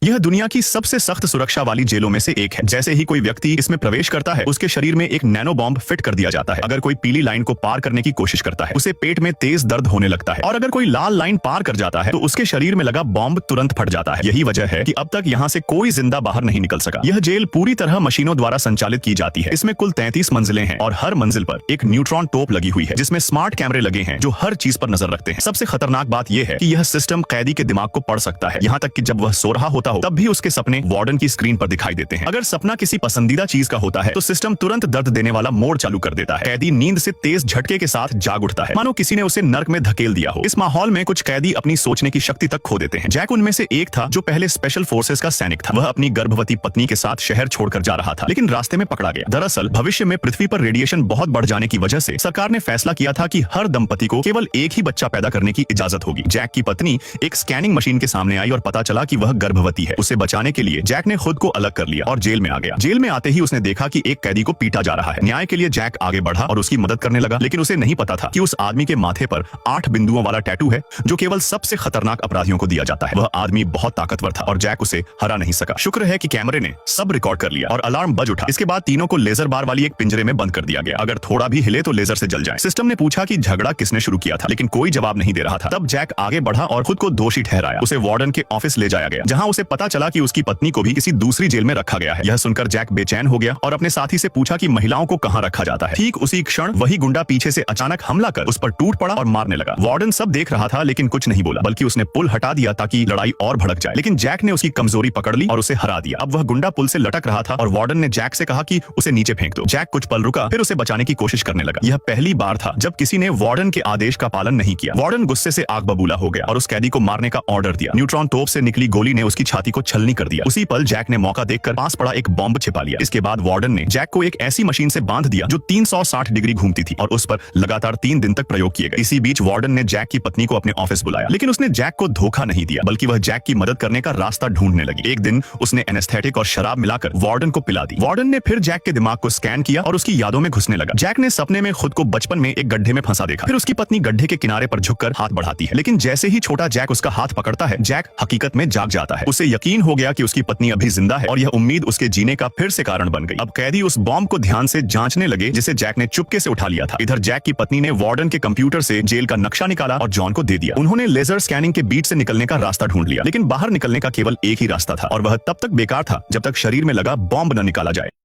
यह दुनिया की सबसे सख्त सुरक्षा वाली जेलों में से एक है। जैसे ही कोई व्यक्ति इसमें प्रवेश करता है, उसके शरीर में एक नैनो बॉम्ब फिट कर दिया जाता है। अगर कोई पीली लाइन को पार करने की कोशिश करता है, उसे पेट में तेज दर्द होने लगता है, और अगर कोई लाल लाइन पार कर जाता है तो उसके शरीर में लगा बॉम्ब तुरंत फट जाता है। यही वजह है कि अब तक यहाँ से कोई जिंदा बाहर नहीं निकल सका। यह जेल पूरी तरह मशीनों द्वारा संचालित की जाती है। इसमें कुल 33 मंजिलें हैं और हर मंजिल पर एक न्यूट्रॉन तोप लगी हुई है, जिसमें स्मार्ट कैमरे लगे हैं जो हर चीज पर नजर रखते हैं। सबसे खतरनाक बात यह है कि यह सिस्टम कैदी के दिमाग को पढ़ सकता है, यहाँ तक कि जब वह सो रहा होता हो तब भी उसके सपने वार्डन की स्क्रीन पर दिखाई देते हैं। अगर सपना किसी पसंदीदा चीज का होता है तो सिस्टम तुरंत दर्द देने वाला मोड चालू कर देता है। कैदी नींद से तेज झटके के साथ जाग उठता है, मानो किसी ने उसे नर्क में धकेल दिया हो। इस माहौल में कुछ कैदी अपनी सोचने की शक्ति तक खो देते हैं। जैक उनमें से एक था जो पहले स्पेशल फोर्सेस का सैनिक था। वह अपनी गर्भवती पत्नी के साथ शहर छोड़कर जा रहा था, लेकिन रास्ते में पकड़ा गया। दरअसल भविष्य में पृथ्वी पर रेडिएशन बहुत बढ़ जाने की वजह से सरकार ने फैसला किया था कि हर दंपति को केवल एक ही बच्चा पैदा करने की इजाजत होगी। जैक की पत्नी एक स्कैनिंग मशीन के सामने आई और पता चला कि वह गर्भवती है। उसे बचाने के लिए जैक ने खुद को अलग कर लिया और जेल में आ गया। जेल में आते ही उसने देखा कि एक कैदी को पीटा जा रहा है। न्याय के लिए जैक आगे बढ़ा और उसकी मदद करने लगा, लेकिन उसे नहीं पता था कि उस आदमी के माथे पर 8 बिंदुओं वाला टैटू है जो केवल सबसे खतरनाक अपराधियों को दिया जाता है। वह आदमी बहुत ताकतवर था और जैक उसे हरा नहीं सका। शुक्र है कि कैमरे ने सब रिकॉर्ड कर लिया और अलार्म बज उठा। इसके बाद तीनों को लेजर बार वाली एक पिंजरे में बंद कर दिया गया। अगर थोड़ा भी हिले तो लेजर से जल जाए। सिस्टम ने पूछा कि झगड़ा किसने शुरू किया था, लेकिन कोई जवाब नहीं दे रहा था। तब जैक आगे बढ़ा और खुद को दोषी ठहराया। उसे वार्डन के ऑफिस ले जाया गया, जहां उसे पता चला कि उसकी पत्नी को भी किसी दूसरी जेल में रखा गया है। यह सुनकर जैक बेचैन हो गया और अपने साथी से पूछा कि महिलाओं को कहां रखा जाता है। ठीक उसी क्षण वही गुंडा पीछे से अचानक हमला कर उस पर टूट पड़ा और मारने लगा। वार्डन सब देख रहा था, लेकिन कुछ नहीं बोला, बल्कि उसने पुल हटा दिया ताकि लड़ाई और भड़क जाए। लेकिन जैक ने उसकी कमजोरी पकड़ ली और उसे हरा दिया। अब वह गुंडा पुल से लटक रहा था और वार्डन ने जैक से कहा कि उसे नीचे फेंक दो। जैक कुछ पल रुका, फिर उसे बचाने की कोशिश करने लगा। यह पहली बार था जब किसी ने वार्डन के आदेश का पालन नहीं किया। वार्डन गुस्से से आग बबूला हो गया और उस कैदी को मारने का ऑर्डर दिया। न्यूट्रॉन तोप से निकली गोली ने उसकी छाती को छलनी कर दिया। उसी पल जैक ने मौका देखकर पास पड़ा एक बॉम्ब छिपा लिया। इसके बाद वार्डन ने जैक को एक ऐसी मशीन से बांध दिया जो 360 डिग्री घूमती थी और उस पर लगातार 3 दिन तक प्रयोग किए गए। इसी बीच वार्डन ने जैक की पत्नी को अपने ऑफिस बुलाया, लेकिन उसने जैक को धोखा नहीं दिया, बल्कि वह जैक की मदद करने का रास्ता ढूंढने लगी। एक दिन उसने एनेस्थेटिक और शराब मिलाकर वार्डन को पिला दी। वार्डन ने फिर जैक के दिमाग को स्कैन किया और उसकी यादों में घुसने लगा। जैक ने सपने में खुद को बचपन में एक गड्ढे में फंसा देखा। फिर उसकी पत्नी गड्ढे के किनारे पर झुककर हाथ बढ़ाती है, लेकिन जैसे ही छोटा जैक उसका हाथ पकड़ता है, जैक हकीकत में जाग जाता है। उसे यकीन हो गया कि उसकी पत्नी अभी जिंदा है और यह उम्मीद उसके जीने का फिर से कारण बन गई। अब कैदी उस बॉम्ब को ध्यान से जांचने लगे जिसे जैक ने चुपके से उठा लिया था। इधर जैक की पत्नी ने वार्डन के कंप्यूटर से जेल का नक्शा निकाला और जॉन को दे दिया। उन्होंने लेजर स्कैनिंग के बीच से निकलने का रास्ता ढूंढ लिया, लेकिन बाहर निकलने का केवल एक ही रास्ता था और वह तब तक बेकार था जब तक शरीर में लगा बॉम्ब न निकाला जाए।